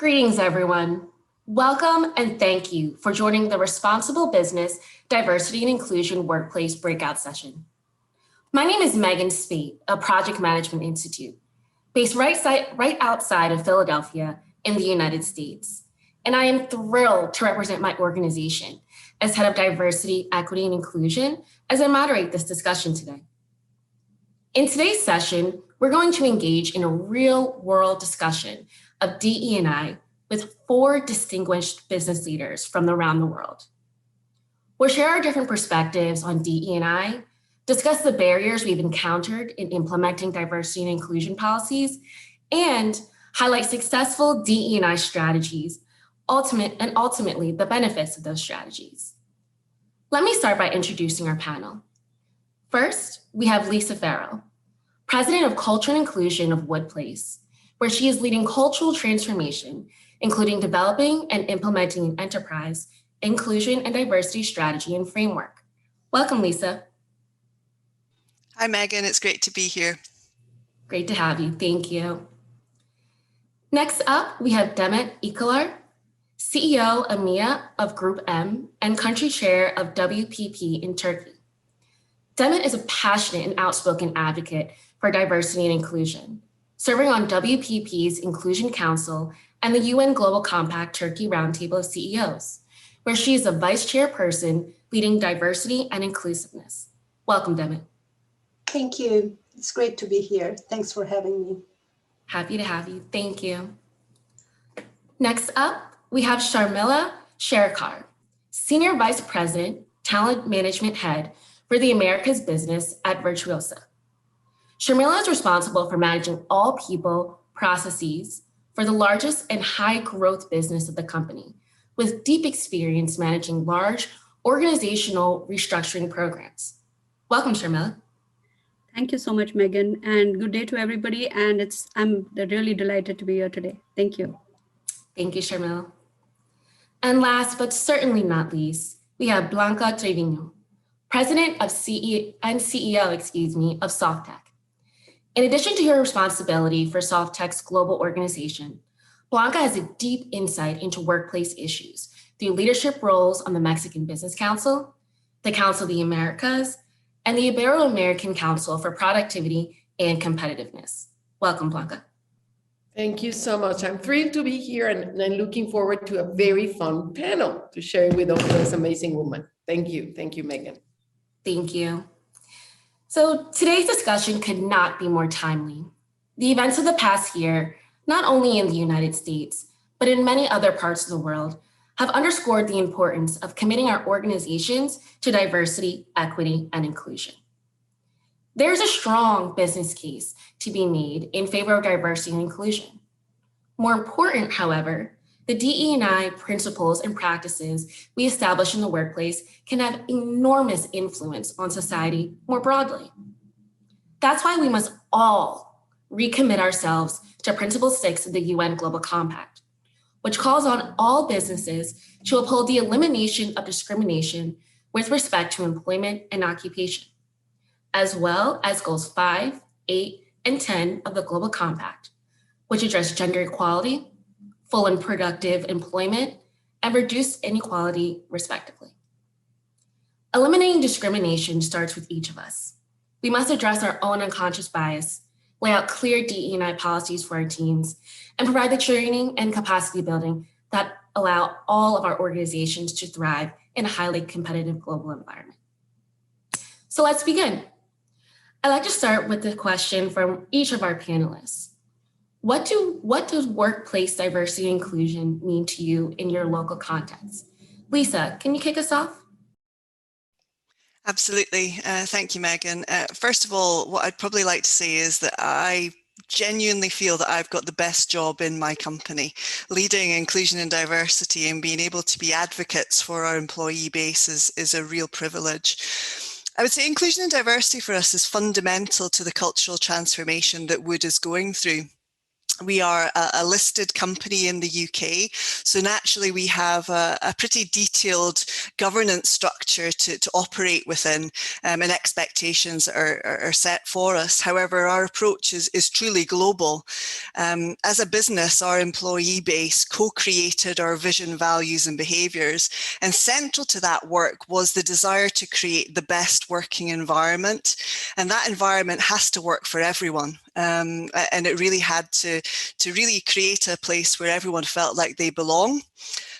Greetings, everyone. Welcome and thank you for joining the Responsible Business, Diversity and Inclusion Workplace Breakout Session. My name is Megan Spate of Project Management Institute, based right outside of Philadelphia in the United States. And I am thrilled to represent my organization as head of diversity, equity, and inclusion as I moderate this discussion today. In today's session, we're going to engage in a real-world discussion of DE&I with 4 distinguished business leaders from around the world. We'll share our different perspectives on DE&I, discuss the barriers we've encountered in implementing diversity and inclusion policies, and highlight successful DE&I strategies, ultimately the benefits of those strategies. Let me start by introducing our panel. First, we have Lisa Farrell, President of Culture and Inclusion of Wood Place, where she is leading cultural transformation, including developing and implementing an enterprise, inclusion and diversity strategy and framework. Welcome, Lisa. Hi, Megan. It's great to be here. Great to have you. Thank you. Next up, we have Demet Ikalar, CEO EMEA of Group M and country chair of WPP in Turkey. Demet is a passionate and outspoken advocate for diversity and inclusion, serving on WPP's Inclusion Council and the UN Global Compact Turkey Roundtable of CEOs, where she is a vice chairperson leading diversity and inclusiveness. Welcome, Demet. Thank you. It's great to be here. Thanks for having me. Happy to have you. Thank you. Next up, we have Sharmila Sherkar, Senior Vice President, Talent Management Head for the Americas business at Virtusa. Sharmila is responsible for managing all people, processes for the largest and high growth business of the company, with deep experience managing large organizational restructuring programs. Welcome, Sharmila. Thank you so much, Megan, and good day to everybody. And I'm really delighted to be here today. Thank you. Thank you, Sharmila. And last, but certainly not least, we have Blanca Trevino, President of CEO of SoftTech. In addition to her responsibility for SoftTech's global organization, Blanca has a deep insight into workplace issues through leadership roles on the Mexican Business Council, the Council of the Americas, and the Ibero-American Council for Productivity and Competitiveness. Welcome, Blanca. Thank you so much. I'm thrilled to be here and I'm looking forward to a very fun panel to share with all those amazing women. Thank you. Thank you, Megan. Thank you. So today's discussion could not be more timely. The events of the past year, not only in the United States, but in many other parts of the world, have underscored the importance of committing our organizations to diversity, equity, and inclusion. There's a strong business case to be made in favor of diversity and inclusion. More important, however, the DE&I principles and practices we establish in the workplace can have enormous influence on society more broadly. That's why we must all recommit ourselves to Principle 6 of the UN Global Compact, which calls on all businesses to uphold the elimination of discrimination with respect to employment and occupation, as well as goals 5, 8, and 10 of the Global Compact, which address gender equality, full and productive employment, and reduced inequality, respectively. Eliminating discrimination starts with each of us. We must address our own unconscious bias, lay out clear DE&I policies for our teams, and provide the training and capacity building that allow all of our organizations to thrive in a highly competitive global environment. So let's begin. I'd like to start with the question from each of our panelists. What does workplace diversity and inclusion mean to you in your local context? Lisa, can you kick us off? Absolutely. Thank you, Megan. First of all, what I'd probably like to say is that I genuinely feel that I've got the best job in my company. Leading inclusion and diversity and being able to be advocates for our employee base is a real privilege. I would say inclusion and diversity for us is fundamental to the cultural transformation that Wood is going through. We are a listed company in the UK, so naturally we have a pretty detailed governance structure to operate within, and expectations are set for us. However, our approach is truly global. As a business, our employee base co-created our vision, values and behaviours, and central to that work was the desire to create the best working environment, and that environment has to work for everyone. And it really had to really create a place where everyone felt like they belong.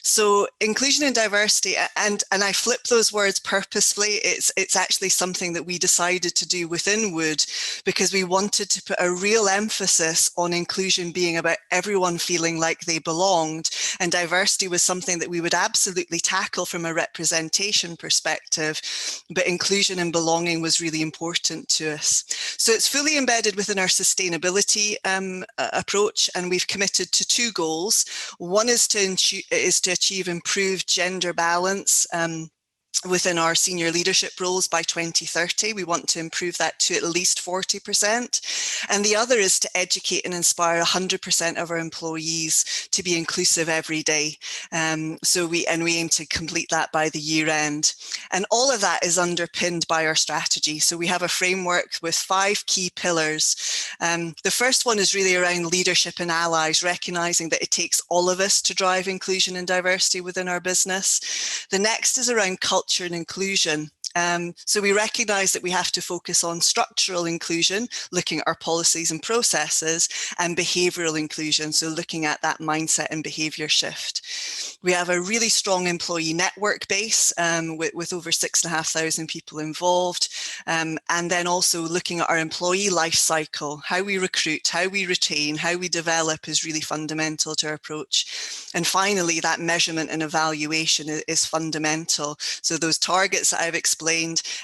So inclusion and diversity, and I flip those words purposefully, it's actually something that we decided to do within Wood, because we wanted to put a real emphasis on inclusion being about everyone feeling like they belonged, and diversity was something that we would absolutely tackle from a representation perspective, but inclusion and belonging was really important to us. So it's fully embedded within our sustainability approach, and we've committed to 2 goals. One is to achieve improved gender balance within our senior leadership roles by 2030. We want to improve that to at least 40%. And the other is to educate and inspire 100% of our employees to be inclusive every day. So we aim to complete that by the year end. And all of that is underpinned by our strategy. So we have a framework with 5 key pillars. The first one is really around leadership and allies, recognizing that it takes all of us to drive inclusion and diversity within our business. The next is around culture and inclusion. So we recognise that we have to focus on structural inclusion, looking at our policies and processes, and behavioural inclusion, so looking at that mindset and behaviour shift. We have a really strong employee network base with over 6,500 people involved, and then also looking at our employee life cycle. How we recruit, how we retain, how we develop is really fundamental to our approach. And finally, that measurement and evaluation is fundamental. So those targets that I've explained,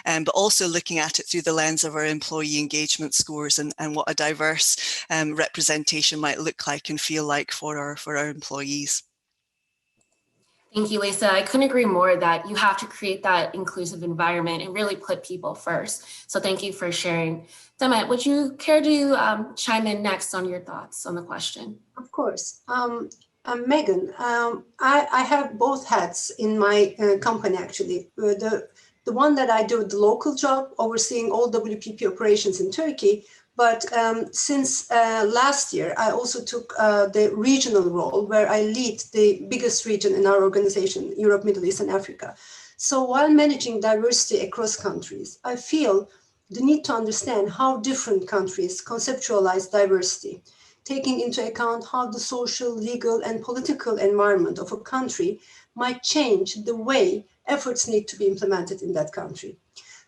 but also looking at it through the lens of our employee engagement scores and what a diverse representation might look like and feel like for our employees. Thank you, Lisa. I couldn't agree more that you have to create that inclusive environment and really put people first. So thank you for sharing. Demet, would you care to chime in next on your thoughts on the question? Of course. Megan, I have both hats in my company, actually. The one that I do, the local job, overseeing all WPP operations in Turkey. But since last year, I also took the regional role where I lead the biggest region in our organization, Europe, Middle East, and Africa. So while managing diversity across countries, I feel the need to understand how different countries conceptualize diversity, taking into account how the social, legal, and political environment of a country might change the way efforts need to be implemented in that country.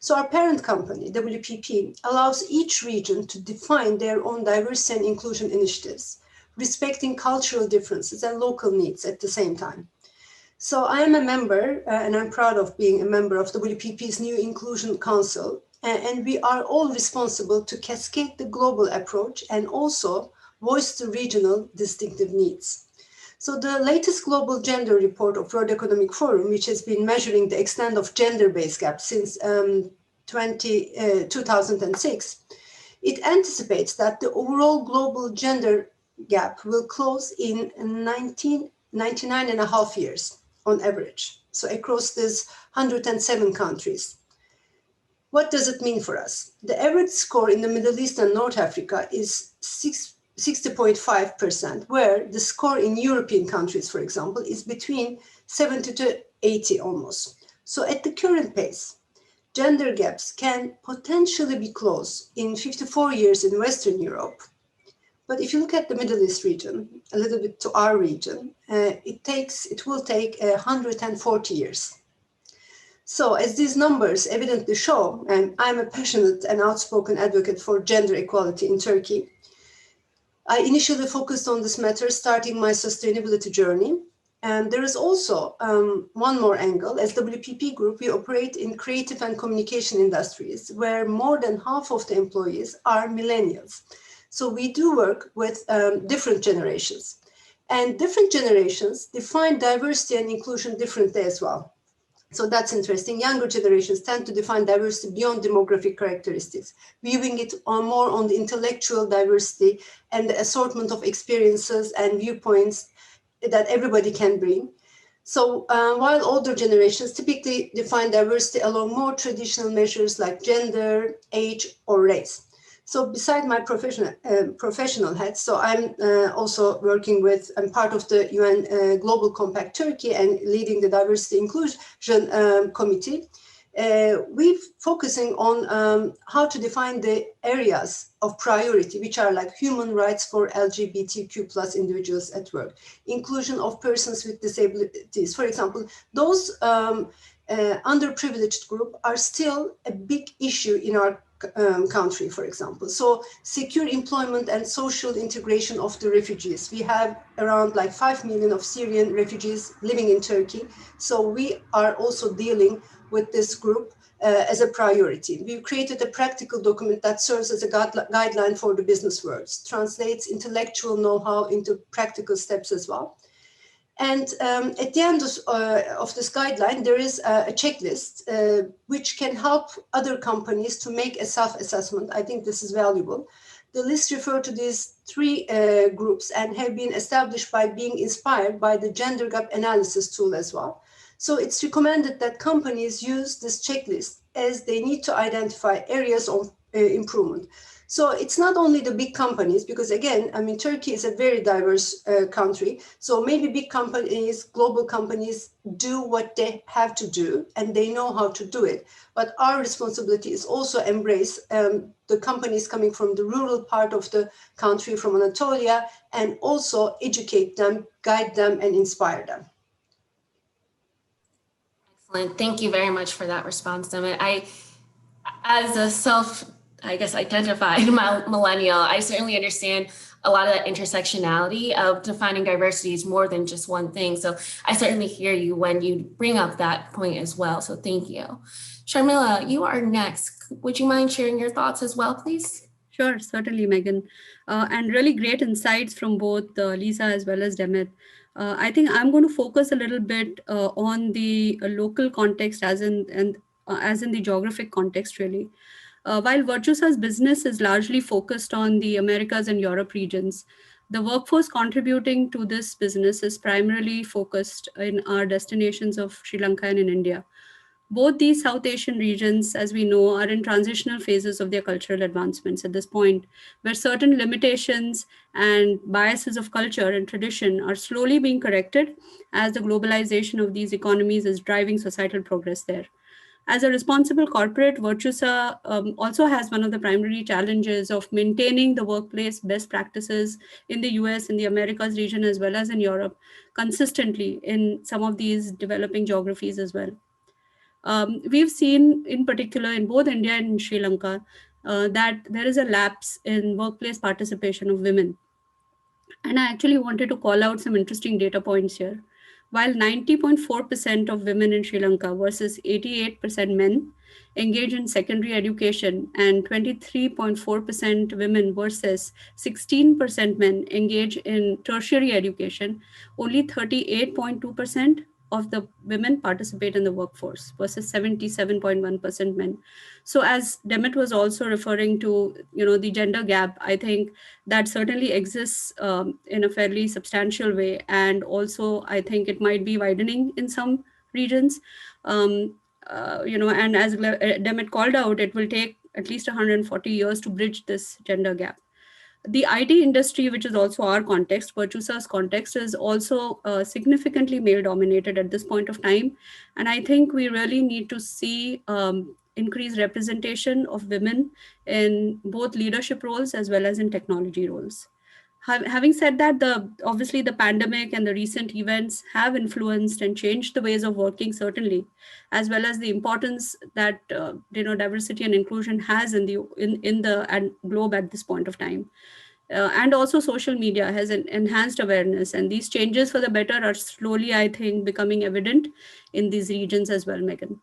So our parent company, WPP, allows each region to define their own diversity and inclusion initiatives, respecting cultural differences and local needs at the same time. So I am a member, and I'm proud of being a member of WPP's new Inclusion Council, and we are all responsible to cascade the global approach and also voice the regional distinctive needs. So the latest global gender report of World Economic Forum, which has been measuring the extent of gender-based gaps since 2006, it anticipates that the overall global gender gap will close in 99 and a half years on average. So across these 107 countries. What does it mean for us? The average score in the Middle East and North Africa is 60.5%, where the score in European countries, for example, is between 70 to 80 almost. So at the current pace, gender gaps can potentially be closed in 54 years in Western Europe. But if you look at the Middle East region, a little bit to our region, it will take 140 years. So as these numbers evidently show, and I'm a passionate and outspoken advocate for gender equality in Turkey, I initially focused on this matter starting my sustainability journey. And there is also one more angle. As WPP Group, we operate in creative and communication industries where more than half of the employees are millennials. So we do work with different generations. And different generations define diversity and inclusion differently as well. So that's interesting. Younger generations tend to define diversity beyond demographic characteristics, viewing it more on the intellectual diversity and the assortment of experiences and viewpoints that everybody can bring. So while older generations typically define diversity along more traditional measures like gender, age, or race. So beside my professional hat, so I'm also working with, I'm part of the UN Global Compact Turkey and leading the Diversity Inclusion Committee. We're focusing on how to define the areas of priority, which are like human rights for LGBTQ plus individuals at work, inclusion of persons with disabilities. For example, those underprivileged group are still a big issue in our country, for example. So secure employment and social integration of the refugees. We have around like 5 million of Syrian refugees living in Turkey. So we are also dealing with this group as a priority. We've created a practical document that serves as a guideline for the business world, translates intellectual know-how into practical steps as well. And at the end of this guideline, there is a checklist which can help other companies to make a self-assessment. I think this is valuable. The list refers to these three groups and have been established by being inspired by the gender gap analysis tool as well. So it's recommended that companies use this checklist as they need to identify areas of improvement. So it's not only the big companies, because again, I mean, Turkey is a very diverse country. So maybe big companies, global companies do what they have to do and they know how to do it. But our responsibility is also embrace the companies coming from the rural part of the country, from Anatolia, and also educate them, guide them, and inspire them. Excellent. Thank you very much for that response, Demet. As a identified millennial, I certainly understand a lot of that intersectionality of defining diversity is more than just one thing. So I certainly hear you when you bring up that point as well. So thank you. Sharmila, you are next. Would you mind sharing your thoughts as well, please? Sure, certainly, Megan. And really great insights from both Lisa as well as Demet. I think I'm going to focus a little bit on the local context as in the geographic context, really. While Virtusa's business is largely focused on the Americas and Europe regions, the workforce contributing to this business is primarily focused in our destinations of Sri Lanka and in India. Both these South Asian regions, as we know, are in transitional phases of their cultural advancements at this point, where certain limitations and biases of culture and tradition are slowly being corrected as the globalization of these economies is driving societal progress there. As a responsible corporate, Virtusa also has one of the primary challenges of maintaining the workplace best practices in the US, in the Americas region, as well as in Europe, consistently in some of these developing geographies as well. We've seen, in particular, in both India and Sri Lanka, that there is a lapse in workplace participation of women. And I actually wanted to call out some interesting data points here. While 90.4% of women in Sri Lanka versus 88% men engage in secondary education, and 23.4% women versus 16% men engage in tertiary education, only 38.2% of the women participate in the workforce versus 77.1% men. So as Demet was also referring to, the gender gap, I think that certainly exists in a fairly substantial way. And also, I think it might be widening in some regions. And as Demet called out, it will take at least 140 years to bridge this gender gap. The IT industry, which is also our context, Virtusa's context, is also significantly male-dominated at this point of time. And I think we really need to see increased representation of women in both leadership roles as well as in technology roles. Having said that, obviously the pandemic and the recent events have influenced and changed the ways of working, certainly, as well as the importance that diversity and inclusion has in the globe at this point of time. And also social media has enhanced awareness, and these changes for the better are slowly, I think, becoming evident in these regions as well, Megan.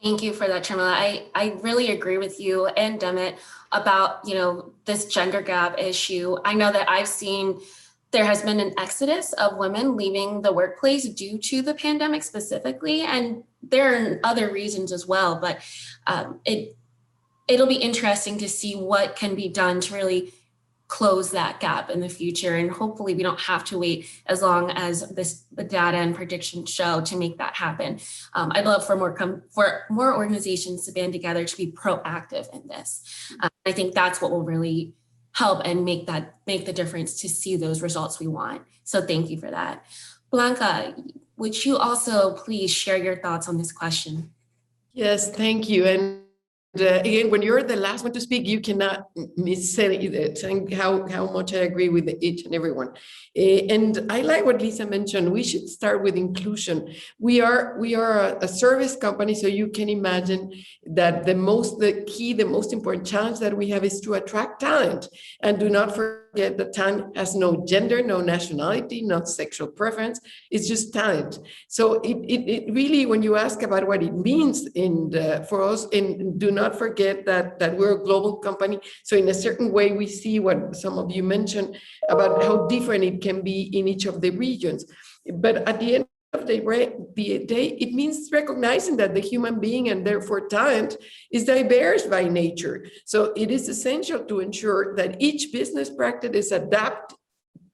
Thank you for that, Sharmila. I really agree with you and Demet about, this gender gap issue. I know that I've seen there has been an exodus of women leaving the workplace due to the pandemic specifically, and there are other reasons as well, but it'll be interesting to see what can be done to really close that gap in the future. And hopefully we don't have to wait as long as the data and predictions show to make that happen. I'd love for more organizations to band together to be proactive in this. I think that's what will really help and make the difference to see those results we want. So thank you for that. Blanca, would you also please share your thoughts on this question? Yes, thank you. And again, when you're the last one to speak, you cannot miss saying how much I agree with each and every one. And I like what Lisa mentioned. We should start with inclusion. We are a service company, so you can imagine that the most important challenge that we have is to attract talent. And do not forget that talent has no gender, no nationality, no sexual preference. It's just talent. So it really, when you ask about what it means for us, and do not forget that we're a global company. So in a certain way, we see what some of you mentioned about how different it can be in each of the regions. But at the end of the day, it means recognizing that the human being, and therefore talent, is diverse by nature. So it is essential to ensure that each business practice is adapted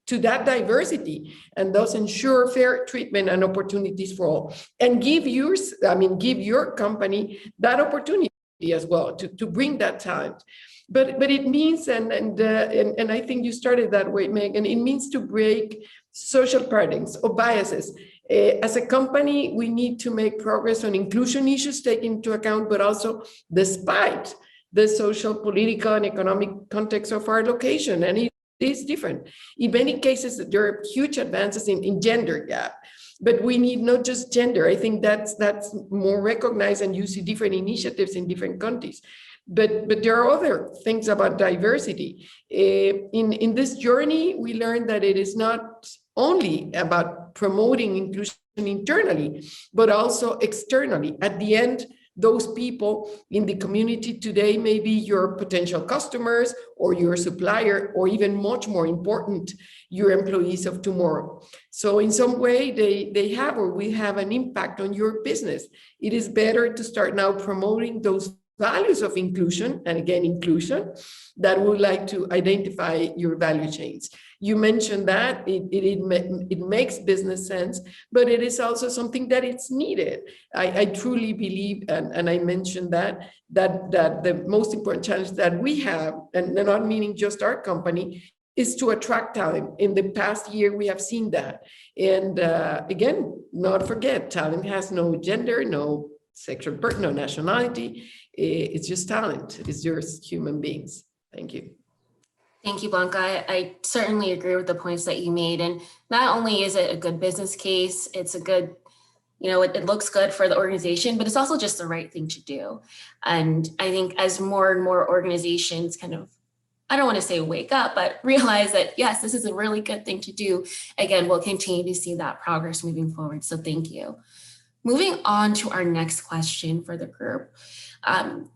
to that diversity, and thus ensure fair treatment and opportunities for all, and give your company that opportunity as well to bring that talent. But it means, and I think you started that way, Megan, it means to break social paradigms or biases. As a company, we need to make progress on inclusion issues taken into account, but also despite the social, political, and economic context of our location. And it is different. In many cases, there are huge advances in gender gap. But we need not just gender. I think that's more recognized, and you see different initiatives in different countries. But there are other things about diversity. In this journey, we learned that it is not only about promoting inclusion internally, but also externally. At the end, those people in the community today may be your potential customers or your supplier, or even much more important, your employees of tomorrow. So in some way, they have or we have an impact on your business. It is better to start now promoting those values of inclusion, and again, inclusion, that would like to identify your value chains. You mentioned that it makes business sense, but it is also something that it's needed. I truly believe, and I mentioned that the most important challenge that we have, and not meaning just our company, is to attract talent. In the past year, we have seen that. And again, not forget, talent has no gender, no sexual birth, no nationality. It's just talent. It's just human beings. Thank you. Thank you, Blanca. I certainly agree with the points that you made. And not only is it a good business case, it's a good, it looks good for the organization, but it's also just the right thing to do. And I think as more and more organizations kind of, I don't want to say wake up, but realize that, yes, this is a really good thing to do. Again, we'll continue to see that progress moving forward. So thank you. Moving on to our next question for the group.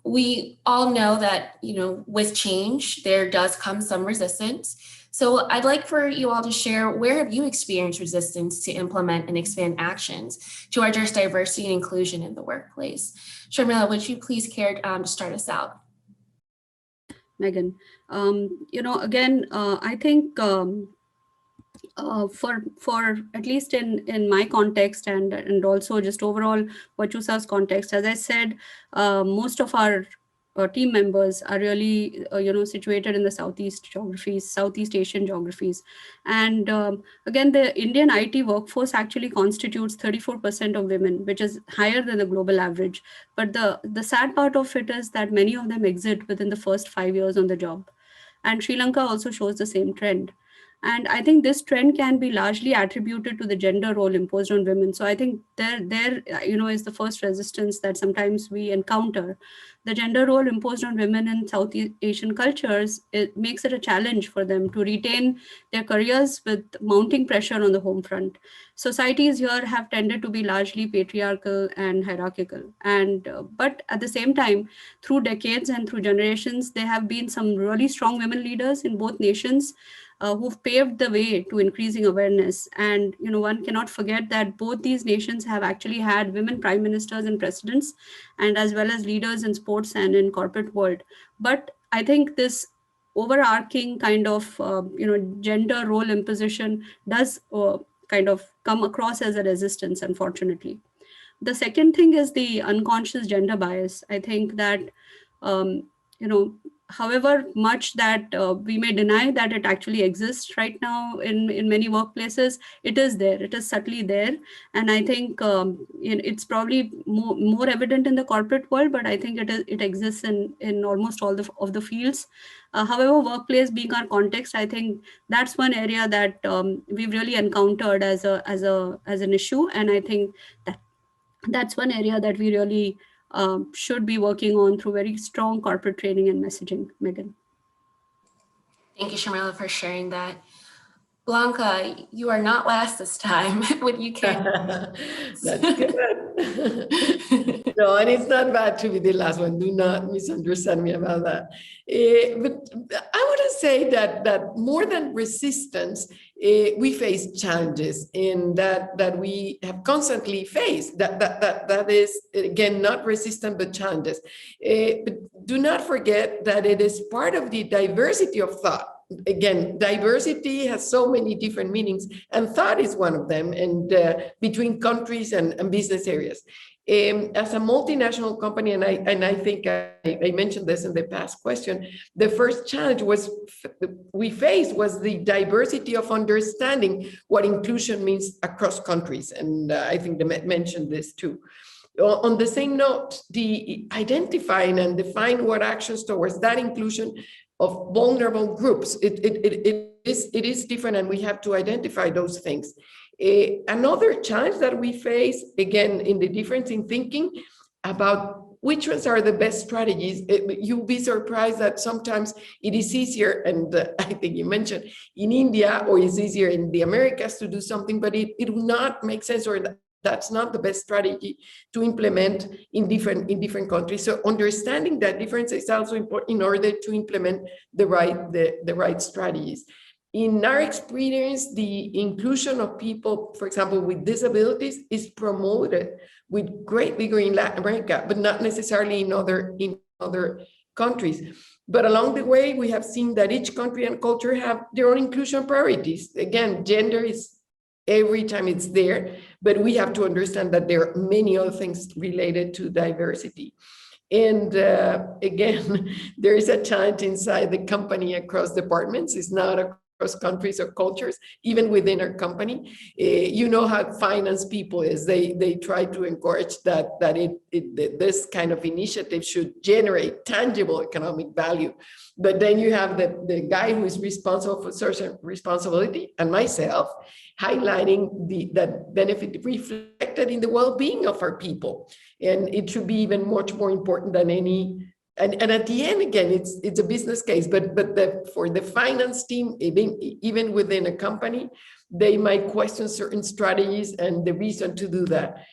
We all know that, with change, there does come some resistance. So I'd like for you all to share, where have you experienced resistance to implement and expand actions to address diversity and inclusion in the workplace? Sharmila, would you please care to start us out? Megan, again, I think for at least in my context and also just overall Virtusa's context, as I said, most of our team members are really situated in the Southeast Asian geographies, and again, the Indian IT workforce actually constitutes 34% of women, which is higher than the global average. But the sad part of it is that many of them exit within the first 5 years on the job, and Sri Lanka also shows the same trend. And I think this trend can be largely attributed to the gender role imposed on women. So I think there is the first resistance that sometimes we encounter. The gender role imposed on women in Southeast Asian cultures, it makes it a challenge for them to retain their careers with mounting pressure on the home front. Societies here have tended to be largely patriarchal and hierarchical. And but at the same time, through decades and through generations, there have been some really strong women leaders in both nations. who've paved the way to increasing awareness. And one cannot forget that both these nations have actually had women prime ministers and presidents, and as well as leaders in sports and in corporate world. But I think this overarching kind of gender role imposition does kind of come across as a resistance, unfortunately. The second thing is the unconscious gender bias. I think that, um, you know, however much that we may deny that it actually exists right now in many workplaces, it is there. It is subtly there. And I think it's probably more evident in the corporate world, but I think it exists in almost all of the fields. However, workplace being our context, I think that's one area that we've really encountered as an issue. And I think that that's one area that we really should be working on through very strong corporate training and messaging, Megan. Thank you, Sharmila, for sharing that. Blanca, you are not last this time. Would you care? That's good. No, and it's not bad to be the last one. Do not misunderstand me about that. But I want to say that more than resistance, we face challenges, and that we have constantly faced. That is, again, not resistance, but challenges. But do not forget that it is part of the diversity of thought. Again, diversity has so many different meanings, and thought is one of them, and between countries and business areas. As a multinational company, and I think I mentioned this in the past question, the first challenge we faced was the diversity of understanding what inclusion means across countries, and I think they mentioned this too. On the same note, the identifying and define what actions towards that inclusion of vulnerable groups, it is different, and we have to identify those things. Another challenge that we face, again, in the difference in thinking about which ones are the best strategies, you'll be surprised that sometimes it is easier, and I think you mentioned in India, or it's easier in the Americas to do something, but it will not make sense, or that's not the best strategy to implement in different countries. So understanding that difference is also important in order to implement the right strategies. In our experience, the inclusion of people, for example, with disabilities, is promoted with great vigor in Latin America, but not necessarily in other countries. But along the way, we have seen that each country and culture have their own inclusion priorities. Again, gender is every time it's there, but we have to understand that there are many other things related to diversity. And again, there is a challenge inside the company across departments. It's not across countries or cultures, even within our company. You know how finance people is. They try to encourage that this kind of initiative should generate tangible economic value. But then you have the guy who is responsible for social responsibility, and myself, highlighting that benefit reflected in the well-being of our people. And it should be even much more important than any, and at the end, again, it's a business case, but for the finance team, even within a company, they might question certain strategies and the reason to do that.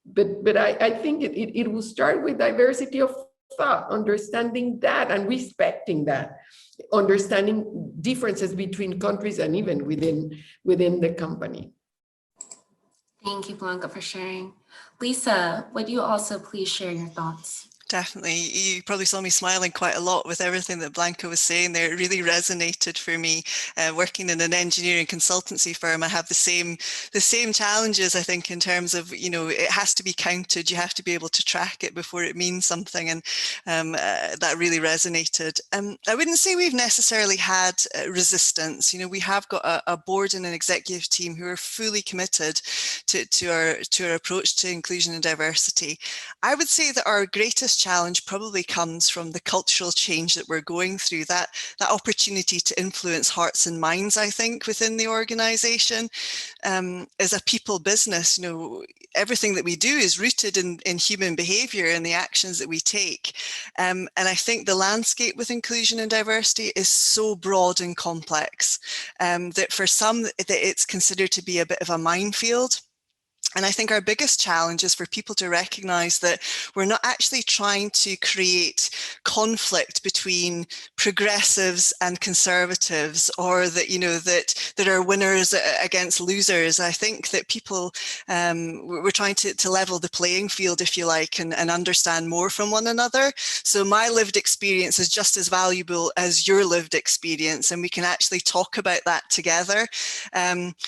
But I think it will start with diversity of thought, understanding that and respecting that, understanding differences between countries and even within the company. Thank you, Blanca, for sharing. Lisa, would you also please share your thoughts? Definitely. You probably saw me smiling quite a lot with everything that Blanca was saying there. It really resonated for me. Working in an engineering consultancy firm, I have the same challenges, I think, in terms of, it has to be counted. You have to be able to track it before it means something. And that really resonated. I wouldn't say we've necessarily had resistance. We have got a board and an executive team who are fully committed to our approach to inclusion and diversity. I would say that our greatest challenge probably comes from the cultural change that we're going through, that opportunity to influence hearts and minds, I think, within the organization. As a people business, everything that we do is rooted in human behavior and the actions that we take. And I think the landscape with inclusion and diversity is so broad and complex that for some, that it's considered to be a bit of a minefield. And I think our biggest challenge is for people to recognize that we're not actually trying to create conflict between progressives and conservatives, or that, you know, that there are winners against losers. I think that people, we're trying to level the playing field, if you like, and understand more from one another. So my lived experience is just as valuable as your lived experience, and we can actually talk about that together.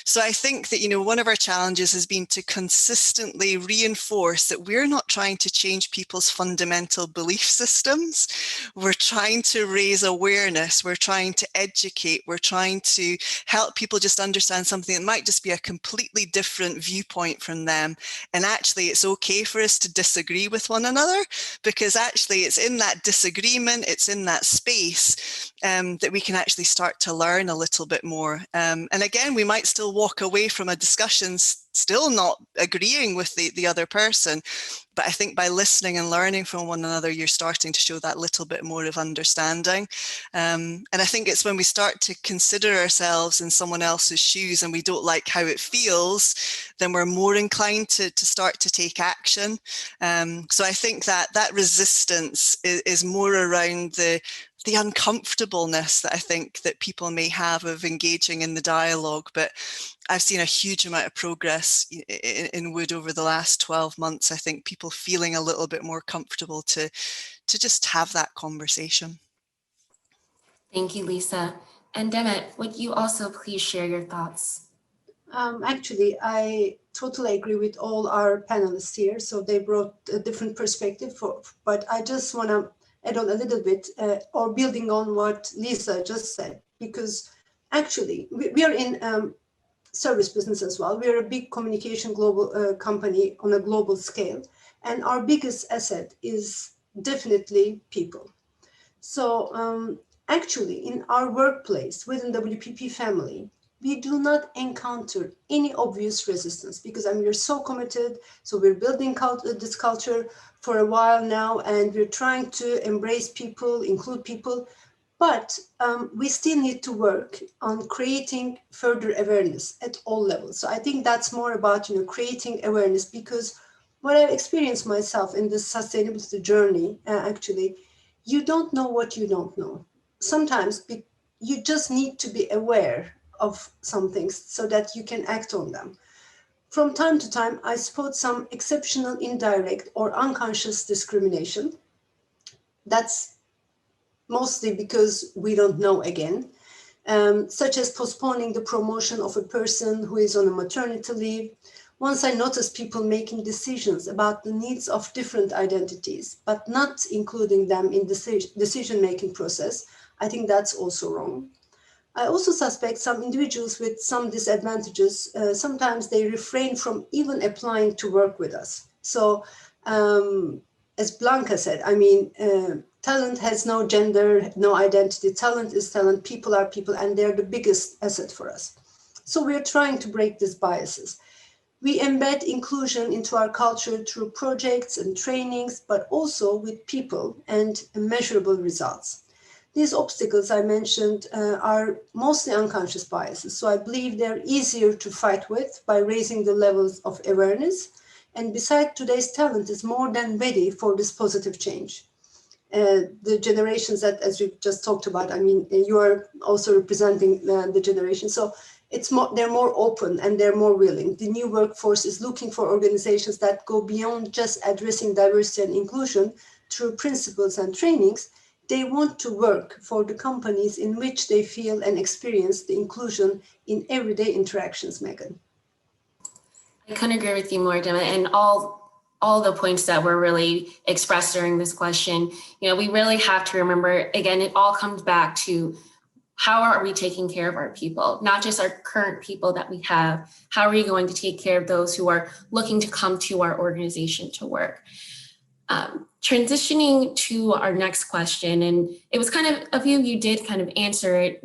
So I think that, you know, one of our challenges has been to consistently reinforce that we're not trying to change people's fundamental belief systems. We're trying to raise awareness. We're trying to educate. We're trying to help people just understand something that might just be a completely different viewpoint from them. And actually, it's okay for us to disagree with one another, because actually it's in that disagreement, it's in that space that we can actually start to learn a little bit more. And again, we might still walk away from a discussion still not agreeing with the other person. But I think by listening and learning from one another, you're starting to show that little bit more of understanding. And I think it's when we start to consider ourselves in someone else's shoes and we don't like how it feels, then we're more inclined to start to take action. So I think that resistance is more around the uncomfortableness that I think that people may have of engaging in the dialogue. But I've seen a huge amount of progress in Wood over the last 12 months. I think people feeling a little bit more comfortable to just have that conversation. Thank you, Lisa. And Demet, would you also please share your thoughts? Actually, I totally agree with all our panelists here. So they brought a different perspective, but I just want to add on a little bit, or building on what Lisa just said, because actually we are in service business as well. We are a big communication global company on a global scale, and our biggest asset is definitely people. So actually in our workplace within WPP family, we do not encounter any obvious resistance, because we're so committed. So we're building this culture for a while now, and we're trying to embrace people, include people, but we still need to work on creating further awareness at all levels. So I think that's more about, you know, creating awareness, because what I've experienced myself in this sustainability journey, actually, you don't know what you don't know. Sometimes you just need to be aware of some things so that you can act on them. From time to time, I spot some exceptional indirect or unconscious discrimination. That's mostly because we don't know again, such as postponing the promotion of a person who is on a maternity leave. Once I noticed people making decisions about the needs of different identities, but not including them in the decision-making process. I think that's also wrong. I also suspect some individuals with some disadvantages, sometimes they refrain from even applying to work with us. So as Blanca said, talent has no gender, no identity. Talent is talent, people are people, and they're the biggest asset for us. So we're trying to break these biases. We embed inclusion into our culture through projects and trainings, but also with people and measurable results. These obstacles I mentioned are mostly unconscious biases. So I believe they're easier to fight with by raising the levels of awareness. And besides, today's talent is more than ready for this positive change. The generations that, as we just talked about, you are also representing the generation. So they're more open and they're more willing. The new workforce is looking for organizations that go beyond just addressing diversity and inclusion through principles and trainings. They want to work for the companies in which they feel and experience the inclusion in everyday interactions, Megan. I couldn't agree with you more, Demet, and all the points that were really expressed during this question. You know, we really have to remember, again, it all comes back to how are we taking care of our people, not just our current people that we have. How are we going to take care of those who are looking to come to our organization to work? Transitioning to our next question, and it was kind of, a few of you did kind of answer it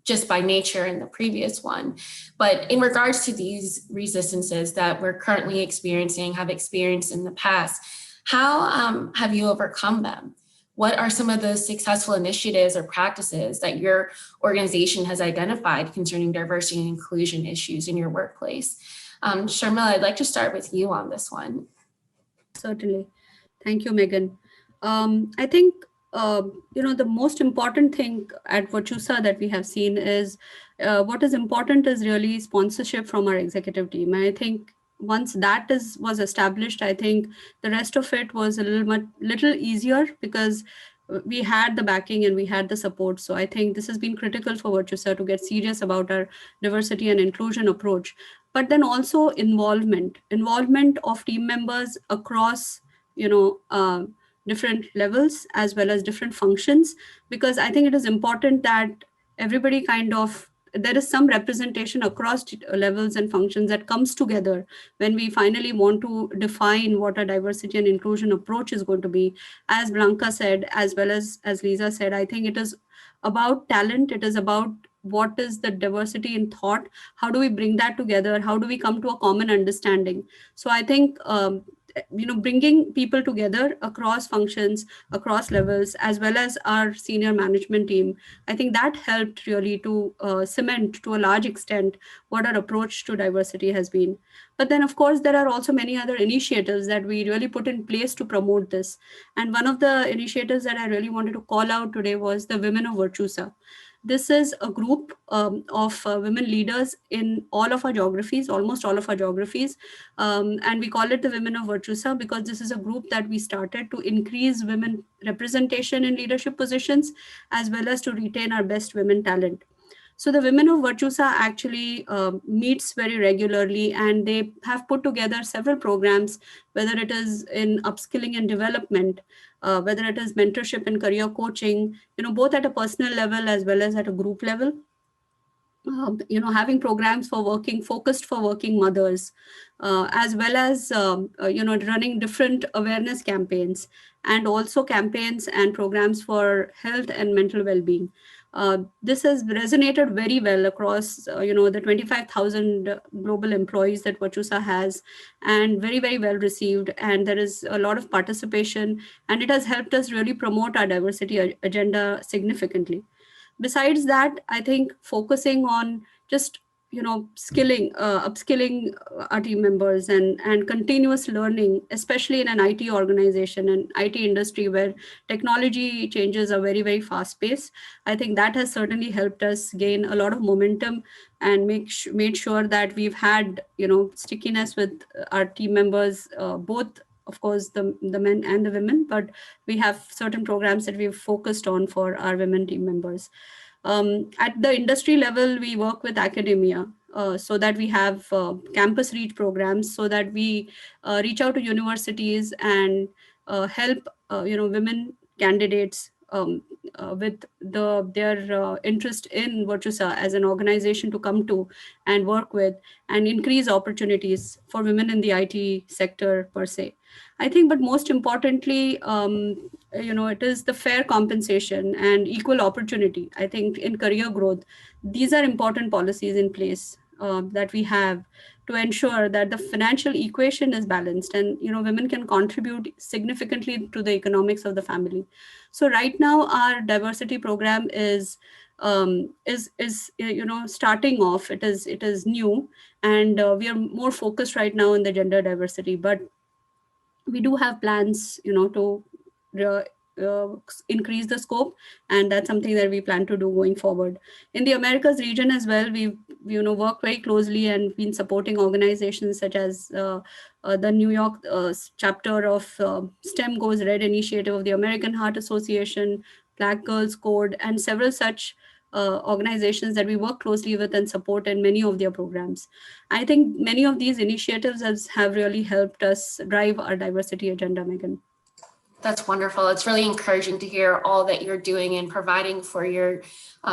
just by nature in the previous one, but in regards to these resistances that we're currently experiencing, have experienced in the past, how have you overcome them? What are some of the successful initiatives or practices that your organization has identified concerning diversity and inclusion issues in your workplace? Sharmila, I'd like to start with you on this one. Certainly. Thank you, Megan. I think the most important thing at Virtusa that we have seen is what is important is really sponsorship from our executive team. And I think once that was established, I think the rest of it was a little easier because we had the backing and we had the support. So I think this has been critical for Virtusa to get serious about our diversity and inclusion approach. But then also involvement of team members across, different levels as well as different functions, because I think it is important that everybody there is some representation across levels and functions that comes together when we finally want to define what a diversity and inclusion approach is going to be. As Blanca said, as well as Lisa said, I think it is about talent. It is about what is the diversity in thought, how do we bring that together, how do we come to a common understanding. So I think bringing people together across functions, across levels, as well as our senior management team, I think that helped really to cement to a large extent what our approach to diversity has been. But then, of course, there are also many other initiatives that we really put in place to promote this. And one of the initiatives that I really wanted to call out today was the Women of Virtusa. This is a group of women leaders in all of our geographies, almost all of our geographies. And we call it the Women of Virtusa because this is a group that we started to increase women representation in leadership positions, as well as to retain our best women talent. So the Women of Virtusa actually meets very regularly, and they have put together several programs, whether it is in upskilling and development, whether it is mentorship and career coaching, both at a personal level as well as at a group level. Having programs focused for working mothers, as well as, running different awareness campaigns, and also campaigns and programs for health and mental well-being. This has resonated very well across, the 25,000 global employees that Virtusa has, and very, very well received. And there is a lot of participation, and it has helped us really promote our diversity agenda significantly. Besides that, I think focusing on just upskilling our team members and continuous learning, especially in an IT organization and IT industry where technology changes are very, very fast paced. I think that has certainly helped us gain a lot of momentum and made sure that we've had stickiness with our team members, both of course the men and the women, but we have certain programs that we've focused on for our women team members. At the industry level, we work with academia so that we have campus reach programs, so that we reach out to universities and help women candidates with their interest in Virtusa as an organization to come to and work with and increase opportunities for women in the IT sector per se. I think, but most importantly, it is the fair compensation and equal opportunity. I think in career growth, these are important policies in place that we have to ensure that the financial equation is balanced and women can contribute significantly to the economics of the family. So right now our diversity program is starting off. It is new, and we are more focused right now on the gender diversity, but we do have plans to increase the scope, and that's something that we plan to do going forward. In the Americas region as well, we've worked very closely and been supporting organizations such as the New York chapter of STEM Goes Red initiative of the American Heart Association, Black Girls Code, and several such organizations that we work closely with and support in many of their programs. I think many of these initiatives have really helped us drive our diversity agenda, Megan. That's wonderful. It's really encouraging to hear all that you're doing and providing for your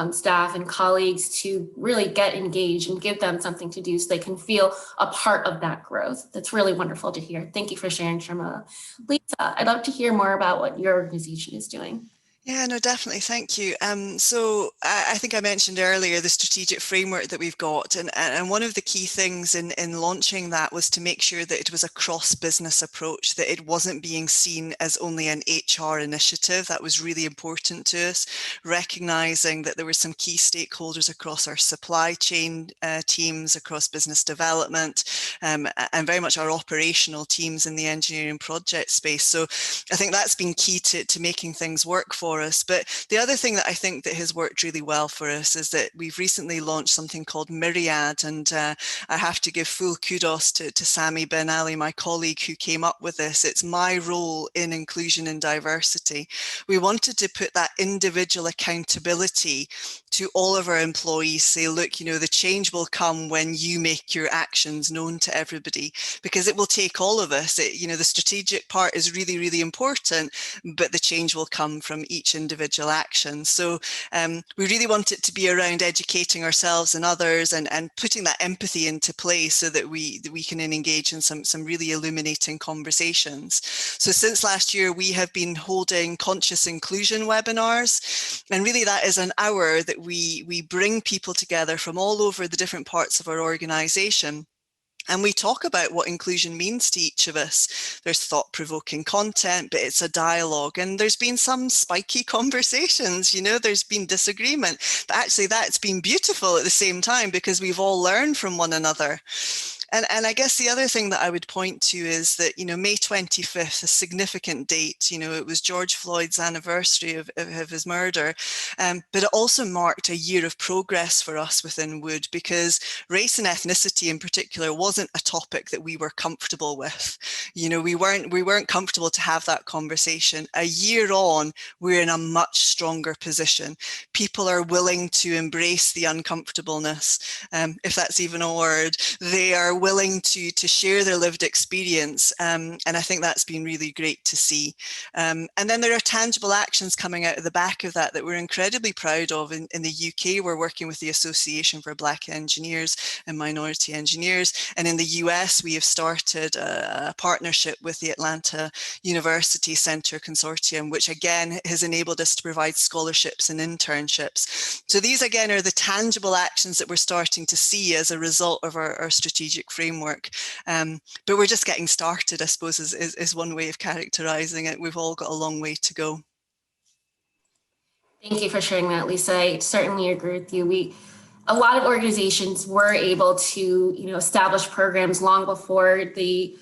staff and colleagues to really get engaged and give them something to do so they can feel a part of that growth. That's really wonderful to hear. Thank you for sharing, Sharmila. Lisa, I'd love to hear more about what your organization is doing. Yeah, no, definitely. Thank you. So I think I mentioned earlier the strategic framework that we've got. And one of the key things in launching that was to make sure that it was a cross-business approach, that it wasn't being seen as only an HR initiative. That was really important to us, recognizing that there were some key stakeholders across our supply chain teams, across business development, and very much our operational teams in the engineering project space. So I think that's been key to making things work for for us. But the other thing that I think that has worked really well for us is that we've recently launched something called Myriad, and I have to give full kudos to Sami Ben Ali, my colleague who came up with this. It's my role in inclusion and diversity. We wanted to put that individual accountability to all of our employees, say, look, you know, the change will come when you make your actions known to everybody, because it will take all of us. You know, the strategic part is really, really important, but the change will come from each individual action. So we really want it to be around educating ourselves and others, and putting that empathy into place so that we can engage in some really illuminating conversations. So since last year, we have been holding conscious inclusion webinars, and really that is an hour that we bring people together from all over the different parts of our organization. And we talk about what inclusion means to each of us. There's thought-provoking content, but it's a dialogue. And there's been some spiky conversations, you know, there's been disagreement. But actually that's been beautiful at the same time, because we've all learned from one another. And I guess the other thing that I would point to is that, you know, May 25th, a significant date, you know, it was George Floyd's anniversary of his murder, but it also marked a year of progress for us within Wood, because race and ethnicity in particular wasn't a topic that we were comfortable with. You know, we weren't comfortable to have that conversation. A year on, we're in a much stronger position. People are willing to embrace the uncomfortableness, if that's even a word. They are willing to share their lived experience, and I think that's been really great to see. And then there are tangible actions coming out of the back of that we're incredibly proud of. In the UK, we're working with the Association for Black Engineers and Minority Engineers, and in the US, we have started a partnership with the Atlanta University Center Consortium, which again has enabled us to provide scholarships and internships. So these again are the tangible actions that we're starting to see as a result of our strategic framework, but we're just getting started, I suppose, is one way of characterizing it. We've all got a long way to go. Thank you for sharing that, Lisa. I certainly agree with you. A lot of organizations were able to, you know, establish programs long before the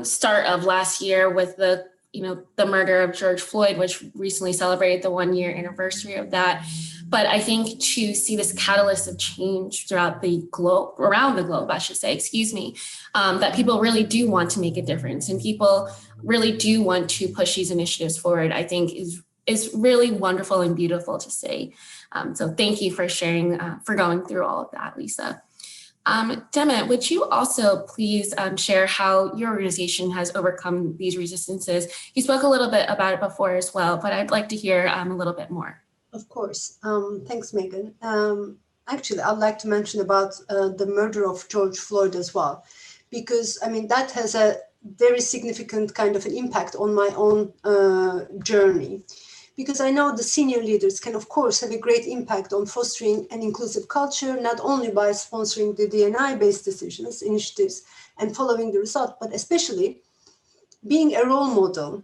start of last year with the, you know, the murder of George Floyd, which recently celebrated the 1-year anniversary of that. But I think to see this catalyst of change throughout the globe, around the globe, I should say, excuse me, that people really do want to make a difference and people really do want to push these initiatives forward, I think is really wonderful and beautiful to see. So thank you for sharing, for going through all of that, Lisa. Demet, would you also please share how your organization has overcome these resistances? You spoke a little bit about it before as well, but I'd like to hear a little bit more. Of course. Thanks, Megan. Actually, I'd like to mention about the murder of George Floyd as well, because I mean, that has a very significant kind of an impact on my own journey. Because I know the senior leaders can, of course, have a great impact on fostering an inclusive culture, not only by sponsoring the D&I-based decisions, initiatives, and following the result, but especially being a role model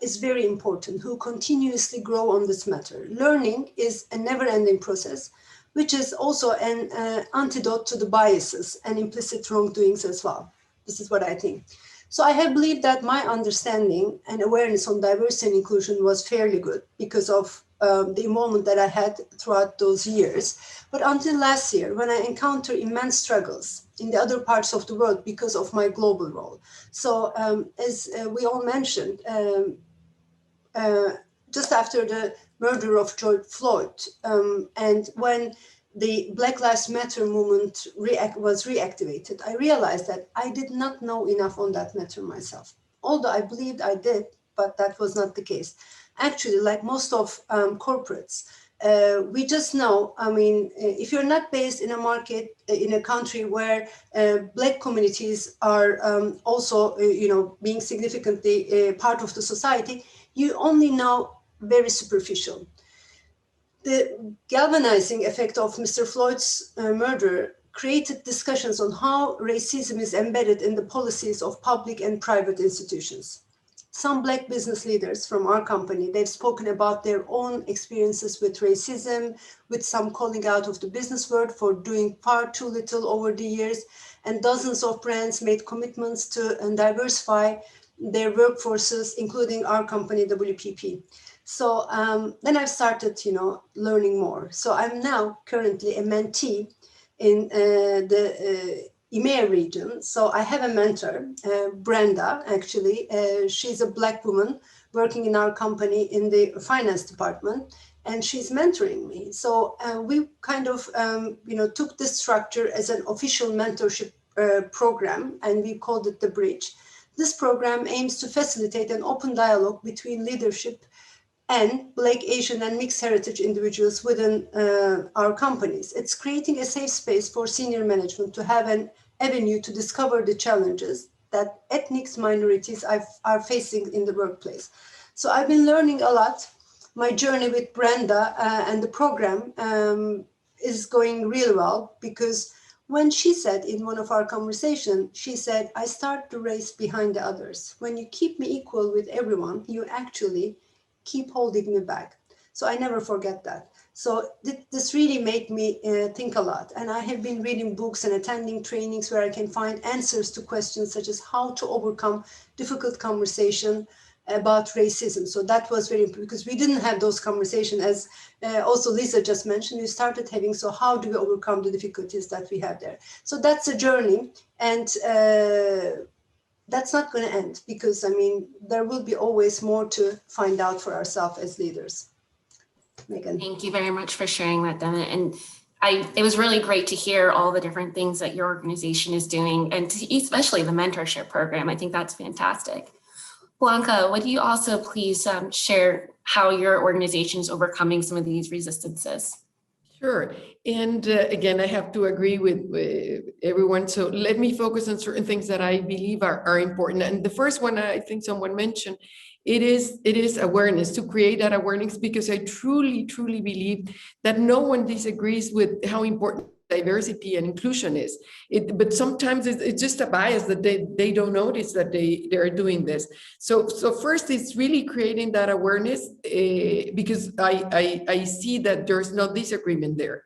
is very important, who continuously grow on this matter. Learning is a never-ending process, which is also an antidote to the biases and implicit wrongdoings as well. This is what I think. So I have believed that my understanding and awareness on diversity and inclusion was fairly good because of the involvement that I had throughout those years. But until last year, when I encountered immense struggles in the other parts of the world because of my global role. So as we all mentioned, just after the murder of George Floyd, and when the Black Lives Matter movement was reactivated, I realized that I did not know enough on that matter myself. Although I believed I did, but that was not the case. Actually, like most of corporates, we just know, I mean, if you're not based in a market, in a country where Black communities are also, being significantly part of the society, you only know very superficial. The galvanizing effect of Mr. Floyd's murder created discussions on how racism is embedded in the policies of public and private institutions. Some Black business leaders from our company, they've spoken about their own experiences with racism, with some calling out of the business world for doing far too little over the years, and dozens of brands made commitments to diversify their workforces, including our company, WPP. So then I've started, learning more. So I'm now currently a mentee in the EMEA region. So I have a mentor, Brenda, actually. She's a Black woman working in our company in the finance department, and she's mentoring me. So we kind of, took this structure as an official mentorship program, and we called it the Bridge. This program aims to facilitate an open dialogue between leadership and Black, Asian, and mixed heritage individuals within our companies. It's creating a safe space for senior management to have an avenue to discover the challenges that ethnic minorities are facing in the workplace. So I've been learning a lot. My journey with Brenda and the program is going really well, because when she said in one of our conversations, she said, I start the race behind the others. When you keep me equal with everyone, you actually keep holding me back. So I never forget that. So this really made me think a lot. And I have been reading books and attending trainings where I can find answers to questions such as how to overcome difficult conversation about racism. So that was very important, because we didn't have those conversations, as also Lisa just mentioned. We started having, so how do we overcome the difficulties that we have there? So that's a journey. And that's not going to end, because there will be always more to find out for ourselves as leaders. Megan. Thank you very much for sharing that, Dana. And it was really great to hear all the different things that your organization is doing, and especially the mentorship program. I think that's fantastic. Blanca, would you also please share how your organization is overcoming some of these resistances? Sure. And again, I have to agree with everyone. So let me focus on certain things that I believe are important. And the first one, I think someone mentioned, it is awareness, to create that awareness, because I truly, truly believe that no one disagrees with how important diversity and inclusion is. But sometimes it's just a bias that they don't notice that they're doing this. So first, it's really creating that awareness, because I see that there's no disagreement there.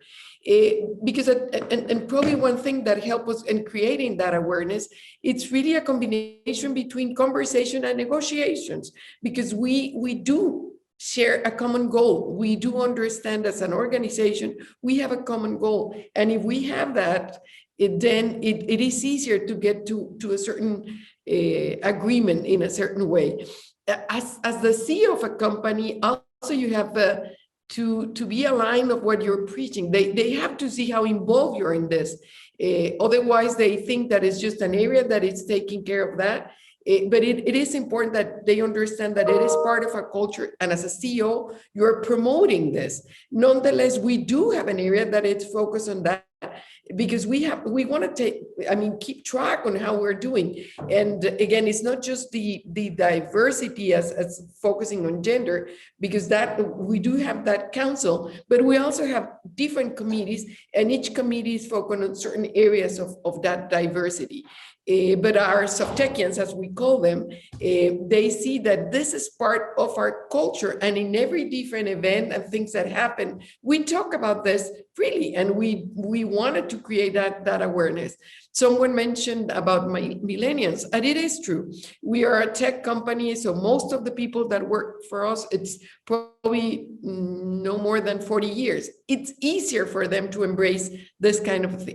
Because and probably one thing that helped us in creating that awareness, it's really a combination between conversation and negotiations, because we do share a common goal. We do understand as an organization, we have a common goal. And if we have that, then it is easier to get to a certain agreement in a certain way. As the CEO of a company, also you have to be aligned of what you're preaching. They have to see how involved you're in this. Otherwise, they think that it's just an area that is taking care of that. But it is important that they understand that it is part of our culture. And as a CEO, you're promoting this. Nonetheless, we do have an area that it's focused on that, because we want to keep track on how we're doing. And again, it's not just the diversity as focusing on gender, because that we do have that council, but we also have different committees, and each committee is focused on certain areas of that diversity. But our Softekians, as we call them, they see that this is part of our culture. And in every different event and things that happen, we talk about this freely, and we wanted to create that awareness. Someone mentioned about millennials, and it is true. We are a tech company, so most of the people that work for us, it's probably no more than 40 years. It's easier for them to embrace this kind of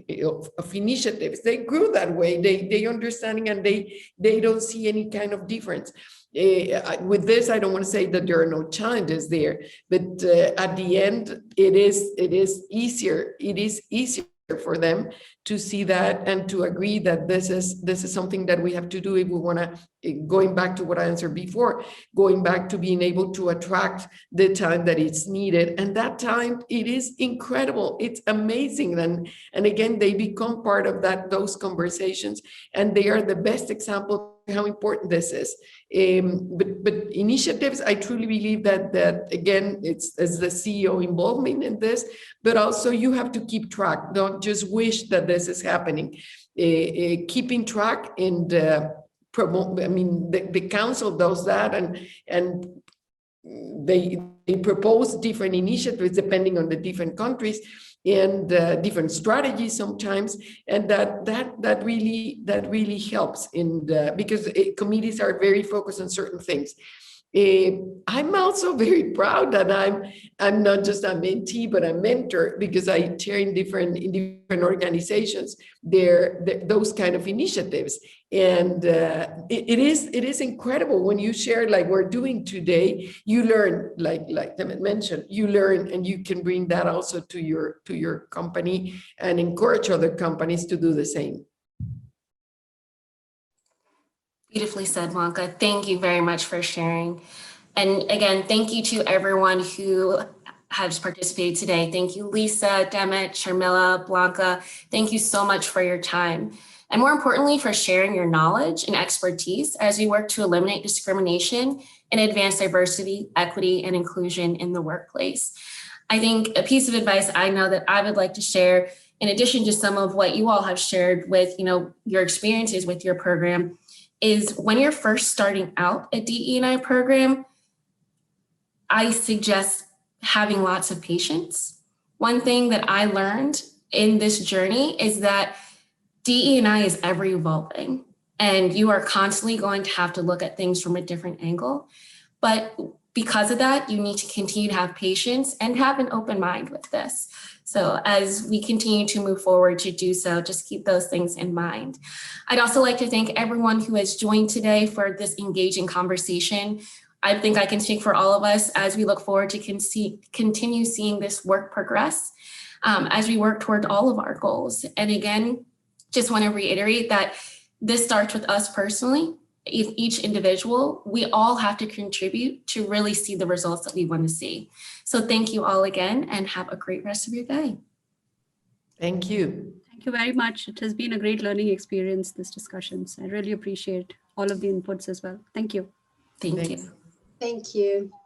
initiatives. They grew that way. They understanding, and they don't see any kind of difference. With this, I don't want to say that there are no challenges there, but at the end, it is easier. It is easier for them to see that and to agree that this is something that we have to do if we want to, going back to what I answered before, going back to being able to attract the talent that is needed. And that talent, it is incredible. It's amazing. And again, they become part of those conversations, and they are the best example of how important this is. But initiatives, I truly believe that again, it's as the CEO involvement in this, but also you have to keep track. Don't just wish that this is happening. Keeping track and promote. I mean, the council does that, and they propose different initiatives depending on the different countries and different strategies sometimes, and that really helps because committees are very focused on certain things. I'm also very proud that I'm not just a mentee but a mentor, because I chair in different organizations those kind of initiatives, and it is incredible when you share like we're doing today. You learn, like Demet mentioned, you learn, and you can bring that also to your company and encourage other companies to do the same. Beautifully said, Blanca. Thank you very much for sharing. And again, thank you to everyone who has participated today. Thank you, Lisa, Demet, Sharmila, Blanca. Thank you so much for your time. And more importantly, for sharing your knowledge and expertise as we work to eliminate discrimination and advance diversity, equity, and inclusion in the workplace. I think a piece of advice I know that I would like to share, in addition to some of what you all have shared with your experiences with your program, is when you're first starting out a DE&I program, I suggest having lots of patience. One thing that I learned in this journey is that DE&I is ever evolving, and you are constantly going to have to look at things from a different angle. But because of that, you need to continue to have patience and have an open mind with this. So as we continue to move forward to do so, just keep those things in mind. I'd also like to thank everyone who has joined today for this engaging conversation. I think I can speak for all of us as we look forward to continue seeing this work progress as we work toward all of our goals. And again, just want to reiterate that this starts with us personally. Each individual, we all have to contribute to really see the results that we want to see. So thank you all again, and have a great rest of your day. Thank you. Thank you very much. It has been a great learning experience, this discussions. I really appreciate all of the inputs as well. Thank you. Thank Thanks. you. Thank you.